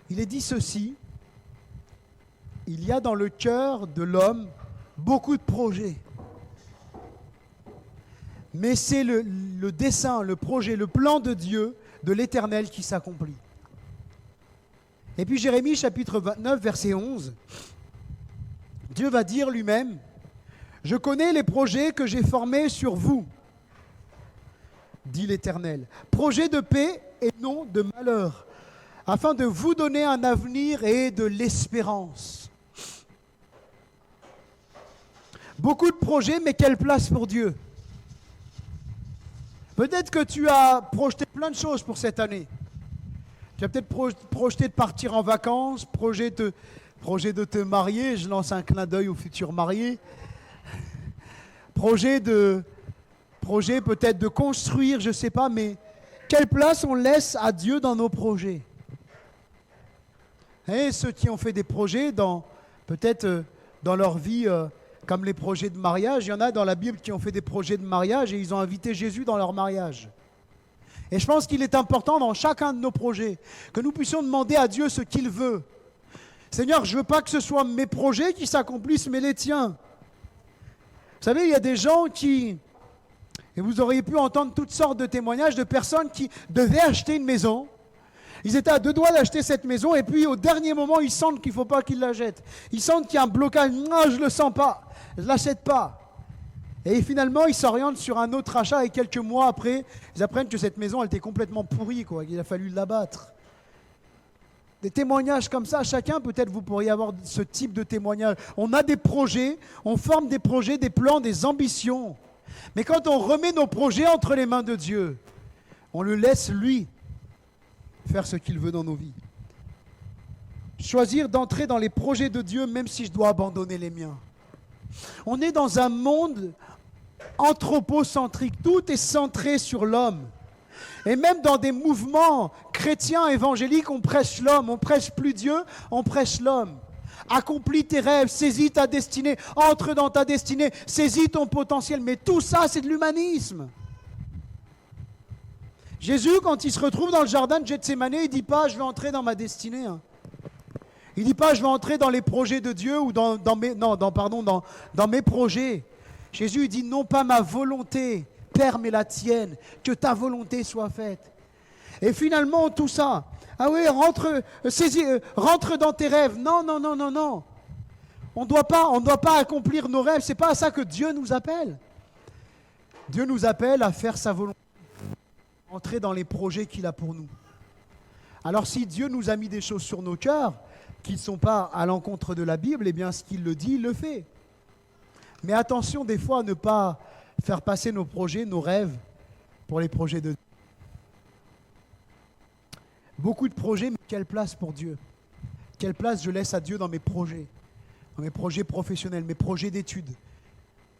il est dit ceci, il y a dans le cœur de l'homme beaucoup de projets, mais c'est le dessein, le projet, le plan de Dieu, de l'Éternel qui s'accomplit. Et puis Jérémie chapitre 29, verset 11, Dieu va dire lui-même, « Je connais les projets que j'ai formés sur vous, dit l'Éternel, projet de paix et non de malheur, afin de vous donner un avenir et de l'espérance. » Beaucoup de projets, mais quelle place pour Dieu? Peut-être que tu as projeté plein de choses pour cette année. Tu as peut-être projeté de partir en vacances, projet de te marier, je lance un clin d'œil aux futurs mariés, projet peut-être de construire, je ne sais pas, mais quelle place on laisse à Dieu dans nos projets? Et ceux qui ont fait des projets peut-être dans leur vie, comme les projets de mariage, il y en a dans la Bible qui ont fait des projets de mariage et ils ont invité Jésus dans leur mariage. Et je pense qu'il est important dans chacun de nos projets que nous puissions demander à Dieu ce qu'il veut. Seigneur, je ne veux pas que ce soit mes projets qui s'accomplissent, mais les tiens. Vous savez, il y a des gens qui Et vous auriez pu entendre toutes sortes de témoignages de personnes qui devaient acheter une maison. Ils étaient à deux doigts d'acheter cette maison et puis au dernier moment, ils sentent qu'il ne faut pas qu'ils l'achètent. Ils sentent qu'il y a un blocage. Non, je ne le sens pas, je ne l'achète pas. Et finalement, ils s'orientent sur un autre achat et quelques mois après, ils apprennent que cette maison, elle était complètement pourrie, quoi, qu'il a fallu l'abattre. Des témoignages comme ça, chacun, peut-être vous pourriez avoir ce type de témoignage. On a des projets, on forme des projets, des plans, des ambitions. Mais quand on remet nos projets entre les mains de Dieu, on le laisse lui faire ce qu'il veut dans nos vies. Choisir d'entrer dans les projets de Dieu même si je dois abandonner les miens. On est dans un monde anthropocentrique, tout est centré sur l'homme. Et même dans des mouvements chrétiens évangéliques, on prêche l'homme, on prêche plus Dieu, on prêche l'homme. Accomplis tes rêves, saisis ta destinée, entre dans ta destinée, saisis ton potentiel. Mais tout ça, c'est de l'humanisme. Jésus, quand il se retrouve dans le jardin de Gethsémane, il ne dit pas « je vais entrer dans ma destinée ». Il ne dit pas « je vais entrer dans les projets de Dieu » ou dans mes projets. Jésus il dit « non pas ma volonté, Père, mais la tienne, que ta volonté soit faite ». Et finalement, tout ça, ah oui, rentre dans tes rêves. Non, non, non, non, non. On ne doit pas accomplir nos rêves. Ce n'est pas à ça que Dieu nous appelle. Dieu nous appelle à faire sa volonté, entrer dans les projets qu'il a pour nous. Alors si Dieu nous a mis des choses sur nos cœurs qui ne sont pas à l'encontre de la Bible, eh bien ce qu'il le dit, il le fait. Mais attention des fois à ne pas faire passer nos projets, nos rêves pour les projets de Dieu. Beaucoup de projets, mais quelle place pour Dieu? Quelle place je laisse à Dieu dans mes projets professionnels, mes projets d'études,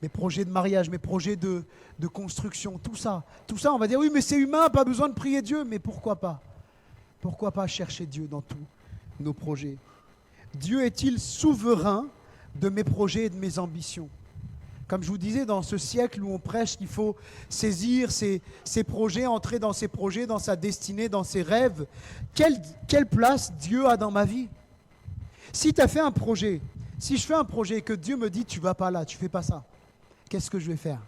mes projets de mariage, mes projets de construction, tout ça, on va dire oui, mais c'est humain, pas besoin de prier Dieu, mais pourquoi pas? Pourquoi pas chercher Dieu dans tous nos projets? Dieu est-il souverain de mes projets et de mes ambitions? Comme je vous disais, dans ce siècle où on prêche qu'il faut saisir ses projets, entrer dans ses projets, dans sa destinée, dans ses rêves, quelle place Dieu a dans ma vie? Si tu as fait un projet, si je fais un projet et que Dieu me dit tu ne vas pas là, tu ne fais pas ça, qu'est-ce que je vais faire?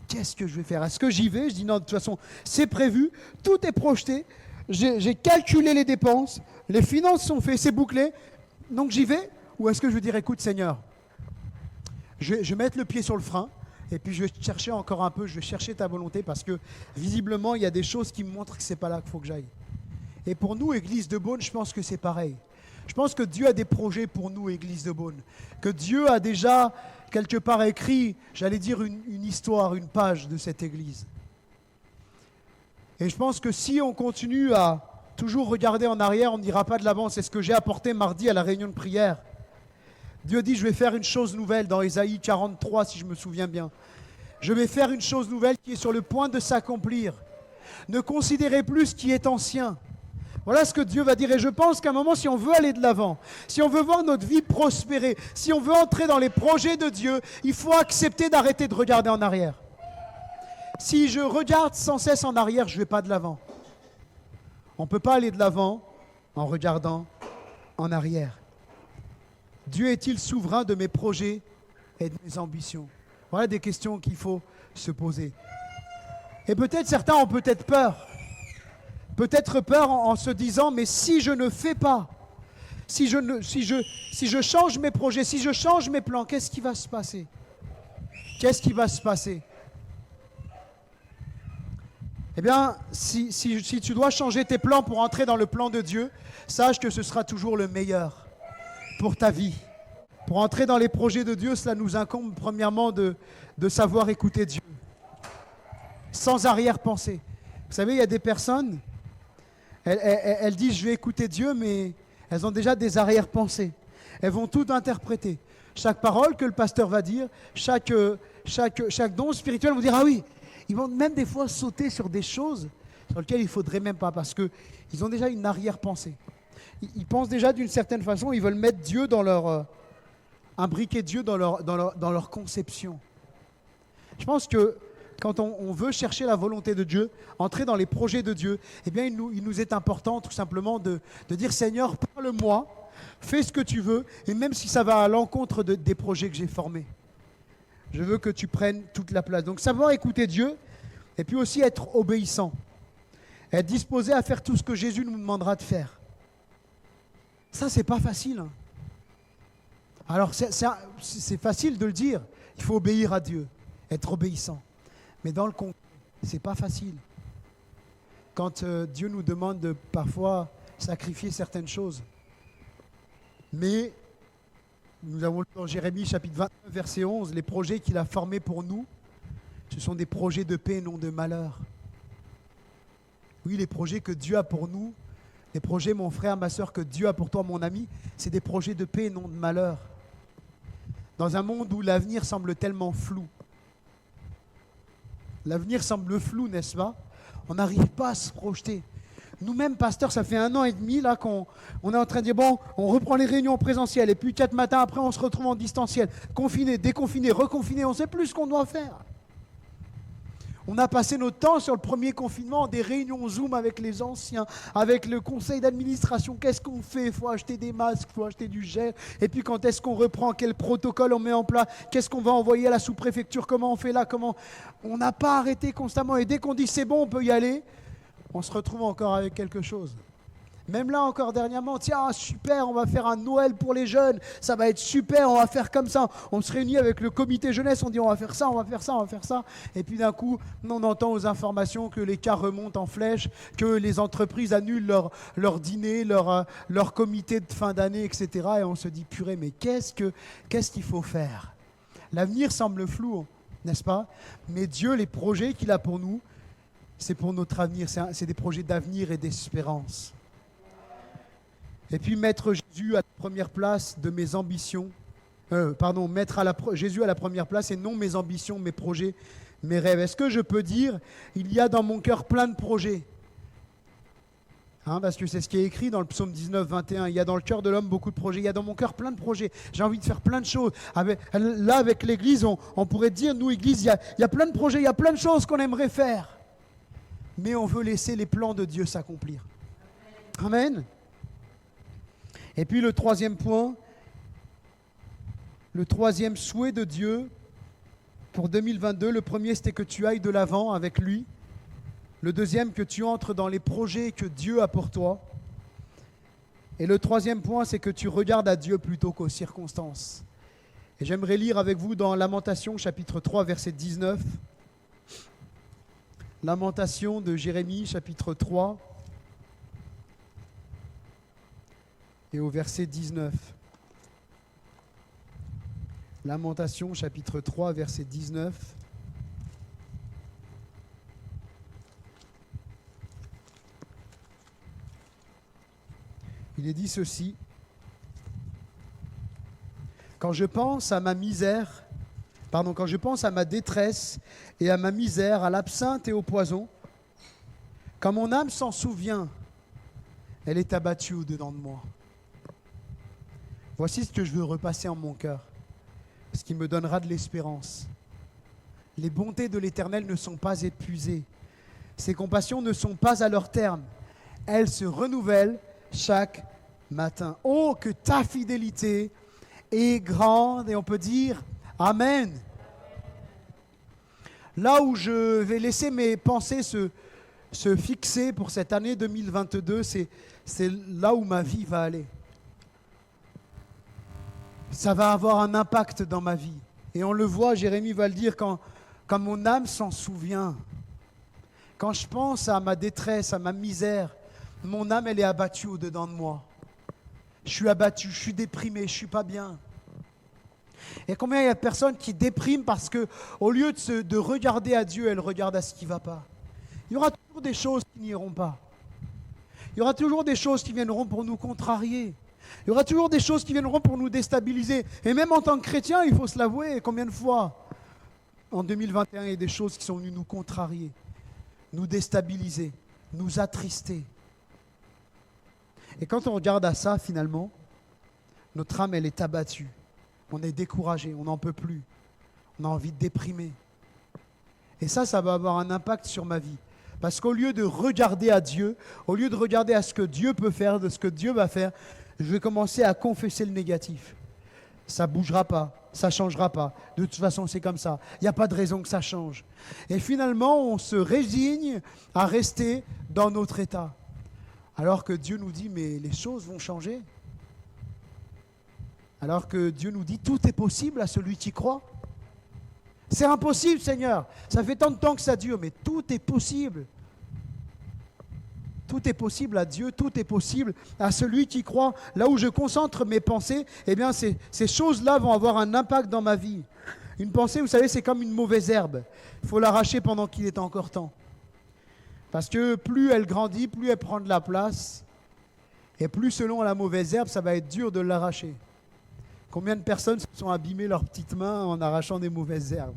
Qu'est-ce que je vais faire? Est-ce que j'y vais? Je dis non, de toute façon, c'est prévu, tout est projeté, j'ai calculé les dépenses, les finances sont faites, c'est bouclé, donc j'y vais? Ou est-ce que je vais dire, écoute Seigneur, je vais mettre le pied sur le frein, et puis je vais chercher encore un peu, je vais chercher ta volonté, parce que visiblement, il y a des choses qui me montrent que ce n'est pas là qu'il faut que j'aille. Et pour nous, Église de Beaune, je pense que c'est pareil. Je pense que Dieu a des projets pour nous, Église de Beaune. Que Dieu a déjà, quelque part, écrit, j'allais dire, une histoire, une page de cette Église. Et je pense que si on continue à toujours regarder en arrière, on n'ira pas de l'avant. C'est ce que j'ai apporté mardi à la réunion de prière. Dieu dit, je vais faire une chose nouvelle dans Ésaïe 43, si je me souviens bien. Je vais faire une chose nouvelle qui est sur le point de s'accomplir. Ne considérez plus ce qui est ancien. Voilà ce que Dieu va dire. Et je pense qu'à un moment, si on veut aller de l'avant, si on veut voir notre vie prospérer, si on veut entrer dans les projets de Dieu, il faut accepter d'arrêter de regarder en arrière. Si je regarde sans cesse en arrière, je ne vais pas de l'avant. On ne peut pas aller de l'avant en regardant en arrière. Dieu est-il souverain de mes projets et de mes ambitions? Voilà des questions qu'il faut se poser. Et peut-être certains ont peut-être peur. Peut-être peur en se disant, mais si je ne fais pas, si je change mes projets, si je change mes plans, qu'est-ce qui va se passer? Qu'est-ce qui va se passer? Eh bien, si tu dois changer tes plans pour entrer dans le plan de Dieu, sache que ce sera toujours le meilleur pour ta vie. Pour entrer dans les projets de Dieu, cela nous incombe premièrement de savoir écouter Dieu, sans arrière-pensée. Vous savez, il y a des personnes... Elles disent je vais écouter Dieu, mais elles ont déjà des arrière-pensées. Elles vont tout interpréter. Chaque parole que le pasteur va dire, chaque don spirituel vont dire ah oui. Ils vont même des fois sauter sur des choses sur lesquelles il ne faudrait même pas, parce qu'ils ont déjà une arrière-pensée. Ils pensent déjà d'une certaine façon, ils veulent mettre Dieu dans leur... imbriquer Dieu dans leur conception. Je pense que quand on veut chercher la volonté de Dieu, entrer dans les projets de Dieu, eh bien, il nous est important tout simplement de dire « Seigneur, parle-moi, fais ce que tu veux, et même si ça va à l'encontre des projets que j'ai formés. » Je veux que tu prennes toute la place. Donc savoir écouter Dieu et puis aussi être obéissant. Être disposé à faire tout ce que Jésus nous demandera de faire. Ça, c'est pas facile. Hein. Alors, c'est facile de le dire. Il faut obéir à Dieu, être obéissant. Mais dans le concret, c'est pas facile. Quand Dieu nous demande de parfois sacrifier certaines choses. Mais nous avons lu dans Jérémie chapitre 29, verset 11, les projets qu'il a formés pour nous, ce sont des projets de paix et non de malheur. Oui, les projets que Dieu a pour nous, les projets, mon frère, ma soeur, que Dieu a pour toi, mon ami, c'est des projets de paix et non de malheur. Dans un monde où l'avenir semble tellement flou. L'avenir semble flou, n'est-ce pas? On n'arrive pas à se projeter. Nous-mêmes, pasteurs, ça fait 1 an et demi là qu'on est en train de dire, bon, on reprend les réunions en présentiel, et puis 4 matins après, on se retrouve en distanciel. Confiné, déconfiné, reconfiné, on ne sait plus ce qu'on doit faire. On a passé notre temps sur le premier confinement, des réunions Zoom avec les anciens, avec le conseil d'administration. Qu'est-ce qu'on fait? Il faut acheter des masques, il faut acheter du gel. Et puis quand est-ce qu'on reprend? Quel protocole on met en place? Qu'est-ce qu'on va envoyer à la sous-préfecture? Comment on fait là? On n'a pas arrêté constamment. Et dès qu'on dit c'est bon, on peut y aller, on se retrouve encore avec quelque chose. Même là encore dernièrement, tiens, super, on va faire un Noël pour les jeunes, ça va être super, on va faire comme ça. On se réunit avec le comité jeunesse, on dit on va faire ça, on va faire ça, on va faire ça. Et puis d'un coup, on entend aux informations que les cas remontent en flèche, que les entreprises annulent leur dîner, leur comité de fin d'année, etc. Et on se dit, purée, mais qu'est-ce qu'il faut faire? L'avenir semble flou, n'est-ce pas? Mais Dieu, les projets qu'il a pour nous, c'est pour notre avenir, c'est des projets d'avenir et d'espérance. Et puis mettre Jésus à la première place de mes ambitions, Jésus à la première place et non mes ambitions, mes projets, mes rêves. Est-ce que je peux dire, il y a dans mon cœur plein de projets, parce que c'est ce qui est écrit dans le psaume 19, 21. Il y a dans le cœur de l'homme beaucoup de projets. Il y a dans mon cœur plein de projets. J'ai envie de faire plein de choses. Là, avec l'Église, on pourrait dire, nous, Église, il y a plein de projets, il y a plein de choses qu'on aimerait faire. Mais on veut laisser les plans de Dieu s'accomplir. Amen. Et puis le troisième point, le troisième souhait de Dieu pour 2022, le premier c'était que tu ailles de l'avant avec lui. Le deuxième, que tu entres dans les projets que Dieu a pour toi. Et le troisième point, c'est que tu regardes à Dieu plutôt qu'aux circonstances. Et j'aimerais lire avec vous dans Lamentation chapitre 3 verset 19. Lamentation de Jérémie chapitre 3. Et au verset 19. Lamentation, chapitre 3, verset 19. Il est dit ceci. Quand je pense à ma détresse et à ma misère, à l'absinthe et au poison, quand mon âme s'en souvient, elle est abattue au-dedans de moi. Voici ce que je veux repasser en mon cœur, ce qui me donnera de l'espérance. Les bontés de l'Éternel ne sont pas épuisées. Ses compassions ne sont pas à leur terme. Elles se renouvellent chaque matin. Oh, que ta fidélité est grande, et on peut dire Amen. Là où je vais laisser mes pensées se fixer pour cette année 2022, c'est là où ma vie va aller. Ça va avoir un impact dans ma vie. Et on le voit, Jérémie va le dire, quand mon âme s'en souvient, quand je pense à ma détresse, à ma misère, mon âme, elle est abattue au-dedans de moi. Je suis abattu, je suis déprimé, je ne suis pas bien. Et combien il y a de personnes qui dépriment parce qu'au lieu de regarder à Dieu, elles regardent à ce qui ne va pas. Il y aura toujours des choses qui n'iront pas. Il y aura toujours des choses qui viendront pour nous contrarier. Il y aura toujours des choses qui viendront pour nous déstabiliser. Et même en tant que chrétien, il faut se l'avouer, combien de fois en 2021, il y a des choses qui sont venues nous contrarier, nous déstabiliser, nous attrister. Et quand on regarde à ça, finalement, notre âme, elle est abattue. On est découragé, on n'en peut plus. On a envie de déprimer. Et ça va avoir un impact sur ma vie. Parce qu'au lieu de regarder à Dieu, au lieu de regarder à ce que Dieu peut faire, de ce que Dieu va faire, je vais commencer à confesser le négatif. Ça ne bougera pas. ça ne changera pas. De toute façon, c'est comme ça. Il n'y a pas de raison que ça change. Et finalement, on se résigne à rester dans notre état. Alors que Dieu nous dit, mais les choses vont changer. Alors que Dieu nous dit, tout est possible à celui qui croit. C'est impossible, Seigneur. Ça fait tant de temps que ça dure, mais tout est possible. Tout est possible à Dieu, tout est possible à celui qui croit. Là où je concentre mes pensées, eh bien, ces choses-là vont avoir un impact dans ma vie. Une pensée, vous savez, c'est comme une mauvaise herbe. Il faut l'arracher pendant qu'il est encore temps. Parce que plus elle grandit, plus elle prend de la place. Et plus selon la mauvaise herbe, ça va être dur de l'arracher. Combien de personnes se sont abîmées leurs petites mains en arrachant des mauvaises herbes?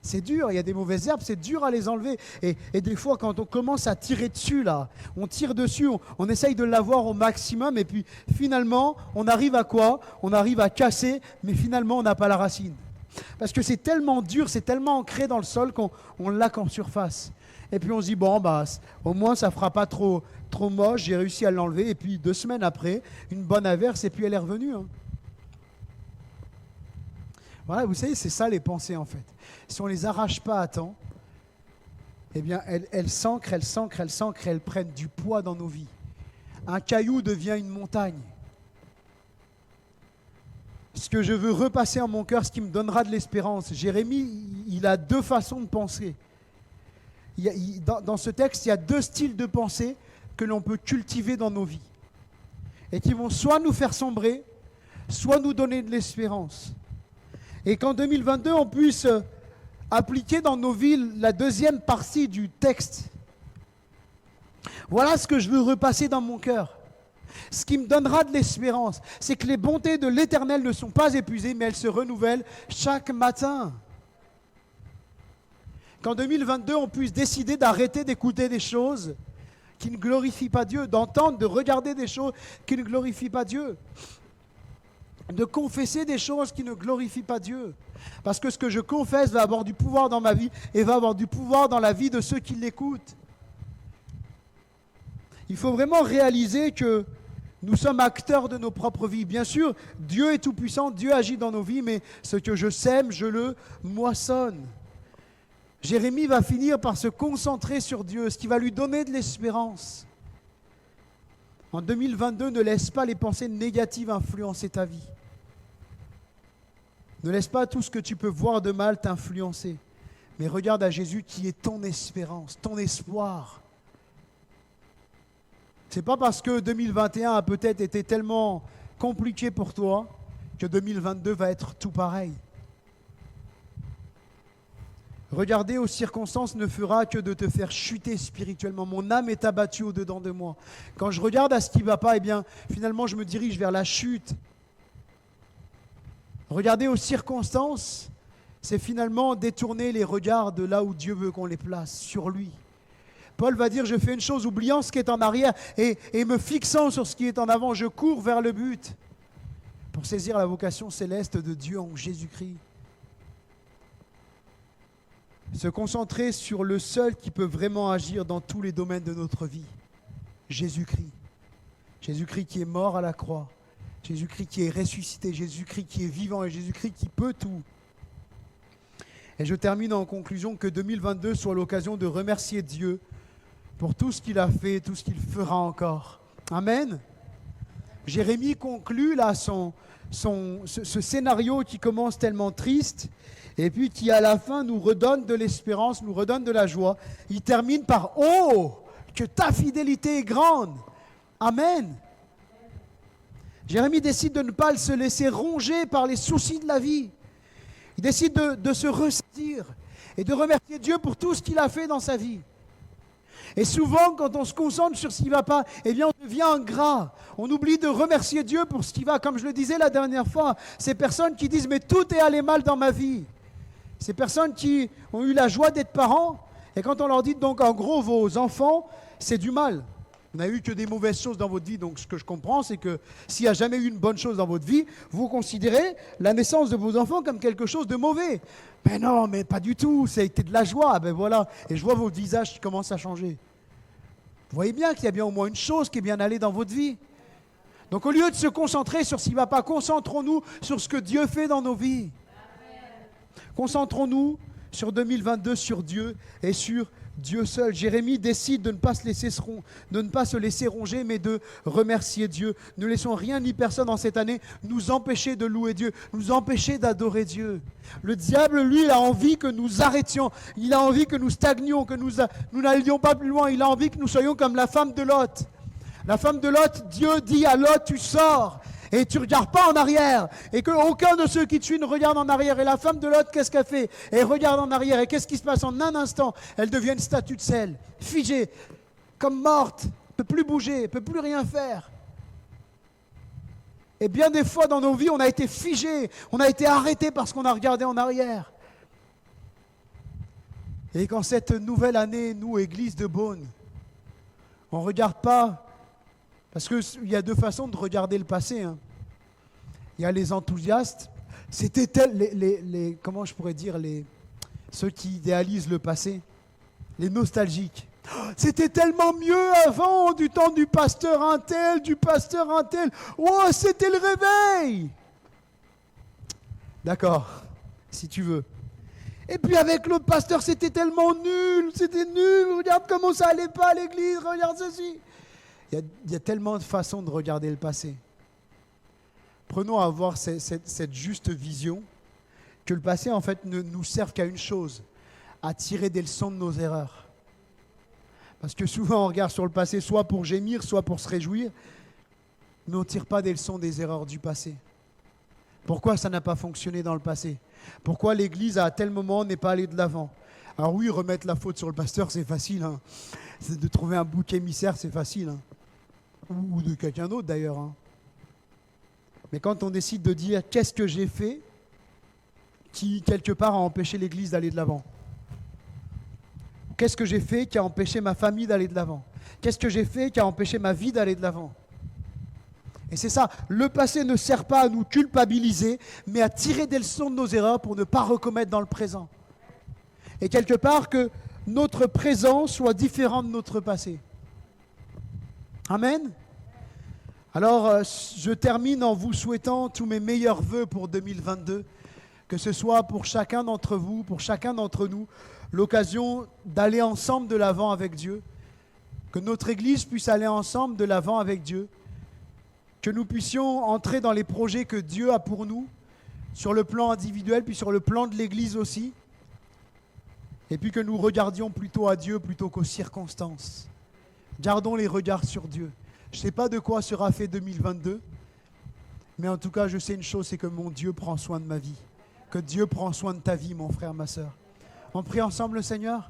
C'est dur, il y a des mauvaises herbes, c'est dur à les enlever. Et des fois, quand on commence à tirer dessus, là, on tire dessus, on essaye de l'avoir au maximum, et puis finalement, on arrive à quoi? On arrive à casser, mais finalement, on n'a pas la racine. Parce que c'est tellement dur, c'est tellement ancré dans le sol qu'on l'a qu'en surface. Et puis on se dit, bon, bah, au moins, ça ne fera pas trop moche, j'ai réussi à l'enlever. Et puis 2 semaines après, une bonne averse, et puis elle est revenue. Hein. Voilà, vous savez, c'est ça les pensées en fait. Si on ne les arrache pas à temps, eh bien, elles s'ancrent, elles prennent du poids dans nos vies. Un caillou devient une montagne. Ce que je veux repasser en mon cœur, ce qui me donnera de l'espérance. Jérémie, il a 2 façons de penser. Dans ce texte, il y a 2 styles de pensée que l'on peut cultiver dans nos vies. Et qui vont soit nous faire sombrer, soit nous donner de l'espérance. Et qu'en 2022, on puisse appliquer dans nos vies la 2e partie du texte. Voilà ce que je veux repasser dans mon cœur. Ce qui me donnera de l'espérance, c'est que les bontés de l'Éternel ne sont pas épuisées, mais elles se renouvellent chaque matin. Qu'en 2022, on puisse décider d'arrêter d'écouter des choses qui ne glorifient pas Dieu, d'entendre, de regarder des choses qui ne glorifient pas Dieu, de confesser des choses qui ne glorifient pas Dieu. Parce que ce que je confesse va avoir du pouvoir dans ma vie et va avoir du pouvoir dans la vie de ceux qui l'écoutent. Il faut vraiment réaliser que nous sommes acteurs de nos propres vies. Bien sûr, Dieu est tout-puissant, Dieu agit dans nos vies, mais ce que je sème, je le moissonne. Jérémie va finir par se concentrer sur Dieu, ce qui va lui donner de l'espérance. En 2022, ne laisse pas les pensées négatives influencer ta vie. Ne laisse pas tout ce que tu peux voir de mal t'influencer. Mais regarde à Jésus qui est ton espérance, ton espoir. Ce n'est pas parce que 2021 a peut-être été tellement compliqué pour toi que 2022 va être tout pareil. Regarder aux circonstances ne fera que de te faire chuter spirituellement. Mon âme est abattue au-dedans de moi. Quand je regarde à ce qui ne va pas, eh bien, finalement, je me dirige vers la chute. Regarder aux circonstances, c'est finalement détourner les regards de là où Dieu veut qu'on les place, sur lui. Paul va dire, je fais une chose, oubliant ce qui est en arrière et me fixant sur ce qui est en avant, je cours vers le but pour saisir la vocation céleste de Dieu en Jésus-Christ. Se concentrer sur le seul qui peut vraiment agir dans tous les domaines de notre vie, Jésus-Christ. Jésus-Christ qui est mort à la croix, Jésus-Christ qui est ressuscité, Jésus-Christ qui est vivant et Jésus-Christ qui peut tout. Et je termine en conclusion que 2022 soit l'occasion de remercier Dieu pour tout ce qu'il a fait, tout ce qu'il fera encore. Amen. Jérémie conclut là ce scénario qui commence tellement triste et puis qui à la fin nous redonne de l'espérance, nous redonne de la joie. Il termine par « Oh, que ta fidélité est grande !» Amen. Jérémie décide de ne pas se laisser ronger par les soucis de la vie. Il décide de se ressaisir et de remercier Dieu pour tout ce qu'il a fait dans sa vie. Et souvent, quand on se concentre sur ce qui ne va pas, eh bien, on devient ingrat. On oublie de remercier Dieu pour ce qui va. Comme je le disais la dernière fois, ces personnes qui disent « mais tout est allé mal dans ma vie ». Ces personnes qui ont eu la joie d'être parents, et quand on leur dit donc en gros vos enfants, c'est du mal. Vous n'avez eu que des mauvaises choses dans votre vie, donc ce que je comprends, c'est que s'il n'y a jamais eu une bonne chose dans votre vie, vous considérez la naissance de vos enfants comme quelque chose de mauvais. Mais non, mais pas du tout, ça a été de la joie, ben voilà. Et je vois votre visage qui commence à changer. Vous voyez bien qu'il y a bien au moins une chose qui est bien allée dans votre vie. Donc au lieu de se concentrer sur ce qui ne va pas, concentrons-nous sur ce que Dieu fait dans nos vies. Concentrons-nous sur 2022, sur Dieu et sur Dieu seul. Jérémie décide de ne pas se laisser ronger, mais de remercier Dieu. Ne laissons rien ni personne dans cette année nous empêcher de louer Dieu, nous empêcher d'adorer Dieu. Le diable, lui, il a envie que nous arrêtions. Il a envie que nous stagnions, que nous n'allions pas plus loin. Il a envie que nous soyons comme la femme de Lot. La femme de Lot, Dieu dit à Lot, tu sors et tu ne regardes pas en arrière. Et qu'aucun de ceux qui te suivent ne regarde en arrière. Et la femme de Lot, qu'est-ce qu'elle fait? Elle regarde en arrière. Et qu'est-ce qui se passe en un instant? Elle devient une statue de sel, figée, comme morte, ne peut plus bouger, ne peut plus rien faire. Et bien des fois dans nos vies, on a été figé, on a été arrêté parce qu'on a regardé en arrière. Et qu'en cette nouvelle année, nous, Église de Beaune, on ne regarde pas. Parce qu'il y a deux façons de regarder le passé. Il y a les enthousiastes, c'était comment je pourrais dire, ceux qui idéalisent le passé, les nostalgiques. C'était tellement mieux avant, du temps du pasteur un tel. Oh, c'était le réveil. D'accord, si tu veux. Et puis avec l'autre pasteur, c'était tellement nul, regarde comment ça allait pas à l'église, regarde ceci. Il y a tellement de façons de regarder le passé. Prenons à avoir cette juste vision que le passé, en fait, ne nous serve qu'à une chose, à tirer des leçons de nos erreurs. Parce que souvent, on regarde sur le passé soit pour gémir, soit pour se réjouir, mais on ne tire pas des leçons des erreurs du passé. Pourquoi ça n'a pas fonctionné dans le passé? Pourquoi l'Église, à tel moment, n'est pas allée de l'avant? Alors oui, remettre la faute sur le pasteur, c'est facile. C'est de trouver un bouc émissaire, c'est facile. Ou de quelqu'un d'autre d'ailleurs. Mais quand on décide de dire qu'est-ce que j'ai fait qui quelque part a empêché l'Église d'aller de l'avant? Qu'est-ce que j'ai fait qui a empêché ma famille d'aller de l'avant? Qu'est-ce que j'ai fait qui a empêché ma vie d'aller de l'avant? Et c'est ça, le passé ne sert pas à nous culpabiliser, mais à tirer des leçons de nos erreurs pour ne pas recommettre dans le présent. Et quelque part que notre présent soit différent de notre passé. Amen. Alors, je termine en vous souhaitant tous mes meilleurs vœux pour 2022, que ce soit pour chacun d'entre vous, pour chacun d'entre nous, l'occasion d'aller ensemble de l'avant avec Dieu, que notre Église puisse aller ensemble de l'avant avec Dieu, que nous puissions entrer dans les projets que Dieu a pour nous, sur le plan individuel, puis sur le plan de l'Église aussi, et puis que nous regardions plutôt à Dieu plutôt qu'aux circonstances. Gardons les regards sur Dieu. Je ne sais pas de quoi sera fait 2022, mais en tout cas, je sais une chose, c'est que mon Dieu prend soin de ma vie, que Dieu prend soin de ta vie, mon frère, ma sœur. On prie ensemble le Seigneur ?